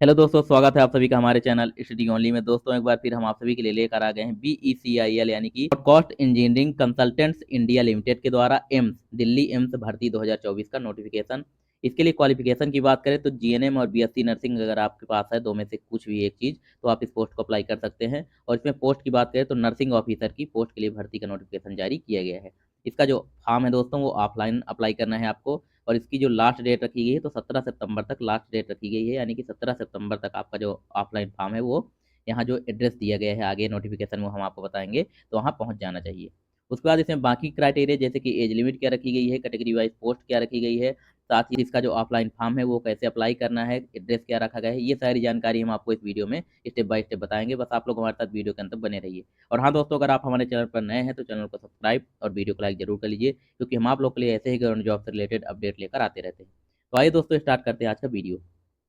Hello दोस्तों, स्वागत है आप सभी का हमारे चैनल स्टडी ओनली में। दोस्तों एक बार फिर हम आप सभी के लिए लेकर आ गए हैं BECIL यानी कि cost Engineering Consultants India limited के द्वारा एम्स दिल्ली एम्स भर्ती 2024 का नोटिफिकेशन। इसके लिए क्वालिफिकेशन की बात करें तो GNM और BSc नर्सिंग अगर आपके पास है, दो में से कुछ भी एक चीज़, तो आप इस पोस्ट को अप्लाई कर सकते हैं। और इसमें पोस्ट की बात करें तो नर्सिंग ऑफिसर की पोस्ट के लिए भर्ती का नोटिफिकेशन जारी किया गया है। इसका जो फॉर्म है दोस्तों, वो ऑफलाइन अप्लाई करना है आपको। और इसकी जो लास्ट डेट रखी गई है तो 17 सितंबर तक लास्ट डेट रखी गई है, यानी कि 17 सितंबर तक आपका जो ऑफलाइन फॉर्म है वो यहाँ जो एड्रेस दिया गया है आगे नोटिफिकेशन में हम आपको बताएंगे, तो वहाँ पहुँच जाना चाहिए। उसके बाद इसमें बाकी क्राइटेरिया जैसे कि एज लिमिट क्या रखी गई है, कैटेगरी वाइज पोस्ट क्या रखी गई है, साथ ही इसका जो ऑफलाइन फॉर्म है वो कैसे अप्लाई करना है, एड्रेस क्या रखा गया है, ये सारी जानकारी हम आपको इस वीडियो में स्टेप बाय स्टेप बताएंगे। बस आप लोग हमारे साथ वीडियो के अंत तक बने रहिए। और हाँ दोस्तों, अगर आप हमारे चैनल पर नए हैं तो चैनल को सब्सक्राइब और वीडियो को लाइक जरूर कर लीजिए, क्योंकि हम आप लोग के लिए ऐसे ही गवर्नमेंट जॉब से रिलेटेड अपडेट लेकर आते रहते हैं। तो आइए दोस्तों, स्टार्ट करते हैं आज का वीडियो।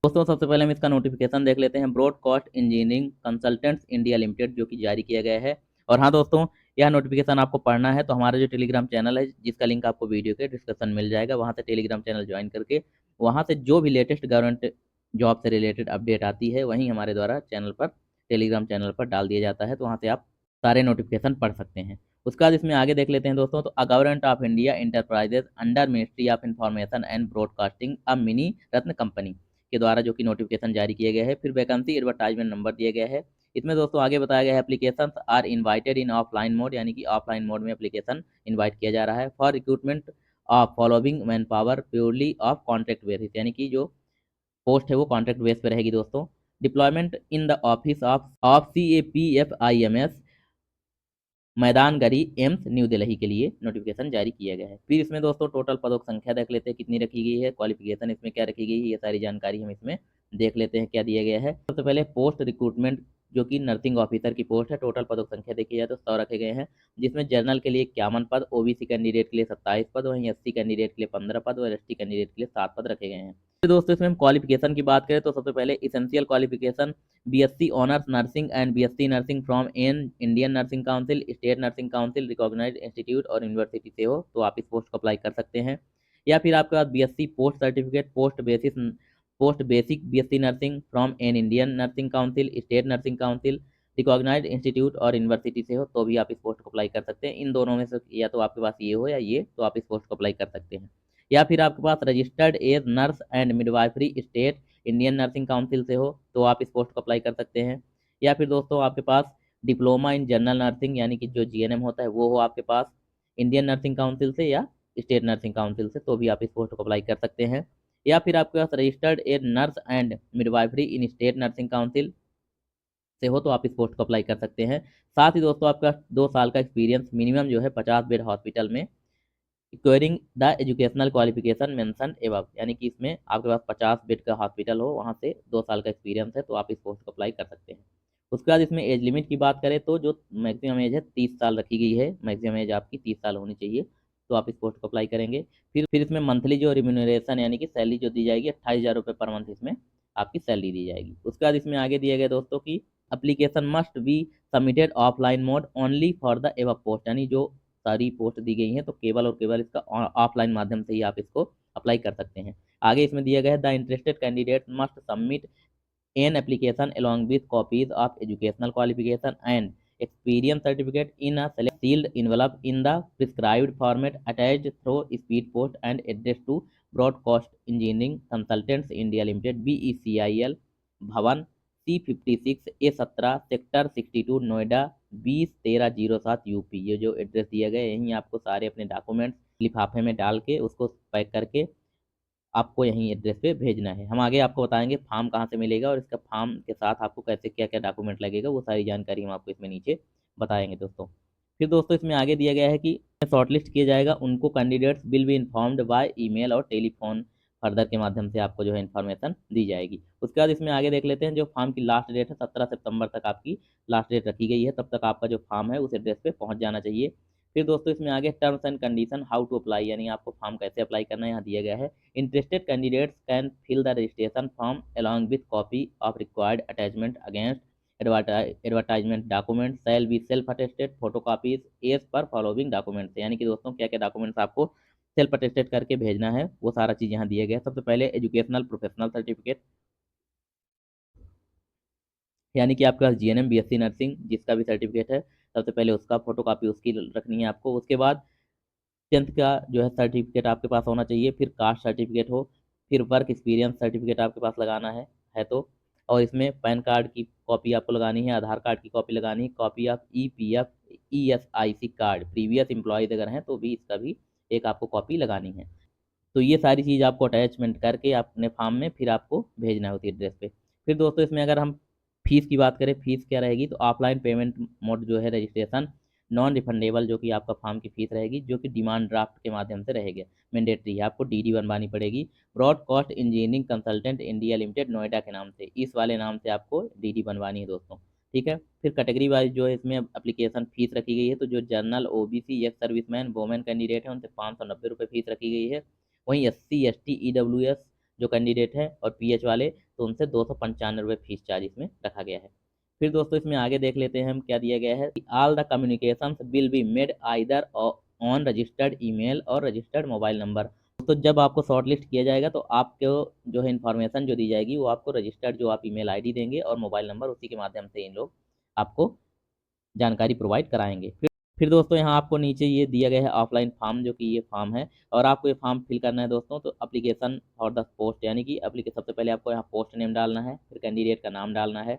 दोस्तों सबसे पहले हम इसका नोटिफिकेशन देख लेते हैं, Broadcast Engineering Consultants India Limited, जो कि जारी किया गया है। और हाँ दोस्तों, यह नोटिफिकेशन आपको पढ़ना है तो हमारा जो टेलीग्राम चैनल है, जिसका लिंक आपको वीडियो के डिस्क्रिप्शन मिल जाएगा, वहाँ से टेलीग्राम चैनल ज्वाइन करके वहाँ से जो भी लेटेस्ट गवर्नमेंट जॉब से रिलेटेड अपडेट आती है वहीं हमारे द्वारा चैनल पर, टेलीग्राम चैनल पर डाल दिया जाता है। तो वहाँ से आप सारे नोटिफिकेशन पढ़ सकते हैं। उसके बाद इसमें आगे देख लेते हैं दोस्तों, तो a government of India enterprises under ministry of information and broadcasting a mini Ratna company के द्वारा जो कि नोटिफिकेशन जारी किया गया है। फिर वैकेंसी एडवर्टाइजमेंट नंबर दिया गया है। इसमें दोस्तों आगे बताया गया है, application are invited in offline mode, यानी कि ऑफलाइन मोड में एप्लीकेशन इनवाइट किया जा रहा है for recruitment of following manpower purely of contract basis, यानी कि जो पोस्ट है वो कॉन्ट्रैक्ट बेस पे रहेगी दोस्तों। Deployment in the office of CAPFIMS Maidangarhi AIIMS new Delhi के लिए नोटिफिकेशन जारी किया गया है। फिर इसमें दोस्तों टोटल पदों की संख्या देख लेते हैं कितनी रखी गई है, क्वालिफिकेशन इसमें क्या रखी गई है, ये सारी जानकारी हम इसमें देख लेते हैं क्या दिया गया है। सबसे पहले पोस्ट रिक्रूटमेंट, जो कि नर्सिंग ऑफिसर की पोस्ट है, टोटल पदों की संख्या देखी जाए तो 100 रखे गए हैं, जिसमें जनरल के लिए 51 पद, OBC कैंडिडेट के लिए 27 पद, वहीं SC कैंडिडेट के लिए 15 पद और ST कैंडिडेट के लिए 7 पद रखे गए हैं। फिर दोस्तों इसमें हम क्वालिफिकेशन की बात करें तो सबसे पहले essential qualification BSc honours nursing and BSc nursing from an Indian nursing Council, State nursing Council, recognised institute और यूनिवर्सिटी से हो तो आप इस पोस्ट को अप्लाई कर सकते हैं। या फिर आपके पास BSc post certificate post basic BSc nursing from an Indian nursing Council, State nursing Council, recognised institute और यूनिवर्सिटी से हो तो भी आप इस पोस्ट को अप्लाई कर सकते हैं। इन दोनों में से या तो आपके पास ये हो या ये, तो आप इस पोस्ट को अप्लाई कर सकते हैं। या फिर आपके पास registered as nurse and midwifery state Indian nursing council से हो तो आप इस पोस्ट को अप्लाई कर सकते हैं। या फिर दोस्तों आपके पास डिप्लोमा इन जनरल नर्सिंग, यानी कि जो GNM होता है वो हो आपके पास इंडियन नर्सिंग काउंसिल से या स्टेट नर्सिंग काउंसिल से, तो भी आप इस पोस्ट को अप्लाई कर सकते हैं। या फिर आपके पास registered a nurse and midwifery in state nursing council से हो तो आप इस पोस्ट को अप्लाई कर सकते हैं। साथ ही दोस्तों आपका 2 साल का एक्सपीरियंस मिनिमम जो है 50 बेड हॉस्पिटल में acquiring the educational qualification mention above, यानी कि इसमें आपके पास 50 बेड का हॉस्पिटल हो, वहाँ से 2 साल का एक्सपीरियंस है तो आप इस पोस्ट को अप्लाई कर सकते हैं। उसके बाद इसमें एज लिमिट की बात करें तो जो मैक्सिमम एज है 30 साल रखी गई है, मैक्सिमम एज आपकी 30 साल होनी चाहिए, तो आप इस पोस्ट को अप्लाई करेंगे। फिर इसमें मंथली जो रिम्यूनरेशन यानी कि सैलरी जो दी जाएगी 28,000 रुपये पर मंथ इसमें आपकी सैलरी दी जाएगी। उसके बाद इसमें आगे दिया गया दोस्तों की application must be submitted offline mode only for the above post, यानी जो सारी पोस्ट दी गई हैं तो केवल और केवल इसका ऑफलाइन माध्यम से ही आप इसको अप्लाई कर सकते हैं। आगे इसमें दिया गया है, the interested candidate must submit an application along with copies of educational qualification and experience certificate in a sealed envelope in the prescribed format attached through speed post and address to broadcast engineering consultants India Limited, BECIL, भवन C56A17 sector 62 Noida 201307 UP। ये जो address दिया गया है यहीं आपको सारे अपने डॉक्यूमेंट्स लिफाफे में डाल के उसको पैक करके आपको यहीं एड्रेस पे भेजना है। हम आगे आपको बताएंगे फॉर्म कहाँ से मिलेगा और इसका फॉर्म के साथ आपको कैसे क्या क्या डॉक्यूमेंट लगेगा, वो सारी जानकारी हम आपको इसमें नीचे बताएंगे दोस्तों। फिर दोस्तों इसमें आगे दिया गया है कि शॉर्टलिस्ट किया जाएगा उनको candidates will be informed by email और टेलीफोन फर्दर के माध्यम से आपको जो है इन्फॉर्मेशन दी जाएगी। उसके बाद इसमें आगे देख लेते हैं, जो फॉर्म की लास्ट डेट है 17 सितंबर तक आपकी लास्ट डेट रखी गई है, तब तक आपका जो फॉर्म है उस एड्रेस पे पहुंच जाना चाहिए। फिर दोस्तों इसमें आगे terms and condition how to apply, यानी आपको फॉर्म कैसे अप्लाई करना है यहाँ दिया गया है। Interested candidates can fill the registration form along with copy of required attachment against advertisement documents shall be self-attested photocopies as per following documents, यानी कि दोस्तों क्या क्या डॉक्यूमेंट्स आपको सेल्फ अटेस्टेड करके भेजना है वो सारा चीज़ यहाँ दिया गया है। सबसे पहले एजुकेशनल प्रोफेशनल सर्टिफिकेट, यानी कि आपके पास जीएनएम बीएससी नर्सिंग जिसका भी सर्टिफिकेट है, सबसे पहले उसका फोटोकॉपी उसकी रखनी है आपको। उसके बाद 10th का जो है सर्टिफिकेट आपके पास होना चाहिए, फिर कास्ट सर्टिफिकेट हो, फिर वर्क एक्सपीरियंस सर्टिफिकेट आपके पास लगाना है तो, और इसमें पैन कार्ड की कॉपी आपको लगानी है, आधार कार्ड की कॉपी लगानी है, copy of EPF ESIC card, previous employees अगर हैं तो भी इसका भी एक आपको कॉपी लगानी है। तो ये सारी चीज़ आपको अटैचमेंट करके अपने फॉर्म में फिर आपको भेजना होती है एड्रेस पे। फिर दोस्तों इसमें अगर हम फीस की बात करें, फीस क्या रहेगी, तो ऑफलाइन पेमेंट मोड जो है रजिस्ट्रेशन नॉन रिफंडेबल, जो कि आपका फॉर्म की फीस रहेगी, जो कि डिमांड ड्राफ्ट के माध्यम से रहेगी, मैंडेटरी है, आपको डीडी बनवानी पड़ेगी। Broadcast engineering consultant India limited Noida के नाम से, इस वाले नाम से आपको डीडी बनवानी है दोस्तों। ठीक है। फिर कैटेगरी वाइज जो है इसमें एप्लीकेशन फीस रखी गई है, तो जो general OBC ex serviceman women candidate है उनसे 590 रुपये फीस रखी गई है। वहीं एससी एसटी ईडब्ल्यूएस जो कैंडिडेट है और पीएच वाले, तो उनसे 295 रुपये फीस चार्ज इसमें रखा गया है। फिर दोस्तों इसमें आगे देख लेते हैं हम क्या दिया गया है। All the communication will be made either on registered email और रजिस्टर्ड मोबाइल नंबर। तो जब आपको शॉर्ट लिस्ट किया जाएगा तो आपको जो है इन्फॉर्मेशन जो दी जाएगी वो आपको रजिस्टर्ड जो आप ईमेल आईडी देंगे और मोबाइल नंबर, उसी के माध्यम से इन लोग आपको जानकारी प्रोवाइड कराएंगे। फिर दोस्तों यहाँ आपको नीचे ये दिया गया है ऑफलाइन फॉर्म, जो कि ये फॉर्म है और आपको ये फॉर्म फिल करना है दोस्तों। तो एप्लीकेशन फॉर द पोस्ट, यानी कि एप्लीकेशन सबसे पहले आपको यहाँ पोस्ट नेम डालना है, फिर कैंडिडेट का नाम डालना है,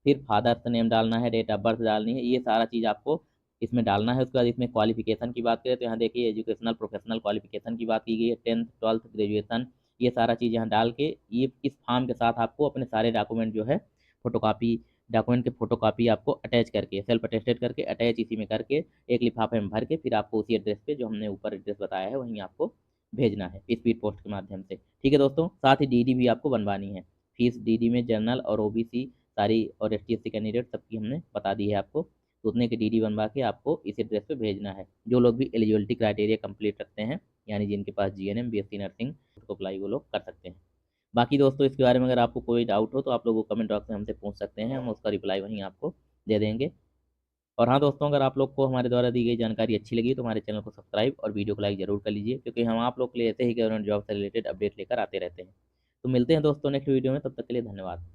फिर फादर्स नेम डालना है, डेट ऑफ बर्थ डालनी है, ये सारा चीज़ आपको इसमें डालना है। उसके बाद इसमें क्वालिफिकेशन की बात करें तो यहाँ देखिए एजुकेशनल प्रोफेशनल क्वालिफिकेशन की बात की गई है, 10th 12th ग्रेजुएशन, ये सारा चीज़ यहाँ डाल के ये इस फॉर्म के साथ आपको अपने सारे डॉक्यूमेंट जो है फोटोकॉपी, डॉक्यूमेंट के फोटोकॉपी आपको अटैच करके, सेल्फ अटेस्टेड करके अटैच इसी में करके एक लिफाफे में भर के फिर आपको उसी एड्रेस पे जो हमने ऊपर एड्रेस बताया है वहीं आपको भेजना है स्पीड पोस्ट के माध्यम से। ठीक है दोस्तों, साथ ही डीडी भी आपको बनवानी है। फीस डीडी में जनरल और ओबीसी सारी और एसटी एससी कैंडिडेट सबकी हमने बता दी है आपको, तो उतने की डीडी बनवा के आपको इस एड्रेस पे भेजना है। जो लोग भी एलिजिबिलिटी क्राइटेरिया कंप्लीट रखते हैं, यानी जिनके पास जीएनएम बीएससी नर्सिंग, उसको अप्लाई वो लोग कर सकते हैं। बाकी दोस्तों इसके बारे में अगर आपको कोई डाउट हो तो आप लोग कमेंट बॉक्स में हमसे पूछ सकते हैं, हम उसका रिप्लाई वहीं आपको दे देंगे। और हाँ दोस्तों, अगर आप लोग को हमारे द्वारा दी गई जानकारी अच्छी लगी तो हमारे चैनल को सब्सक्राइब और वीडियो को लाइक जरूर कर लीजिए, क्योंकि हम आप लोग के लिए ऐसे ही गवर्नमेंट जॉब से रिलेटेड अपडेट लेकर आते रहते हैं। तो मिलते हैं दोस्तों नेक्स्ट वीडियो में, तब तक के लिए धन्यवाद।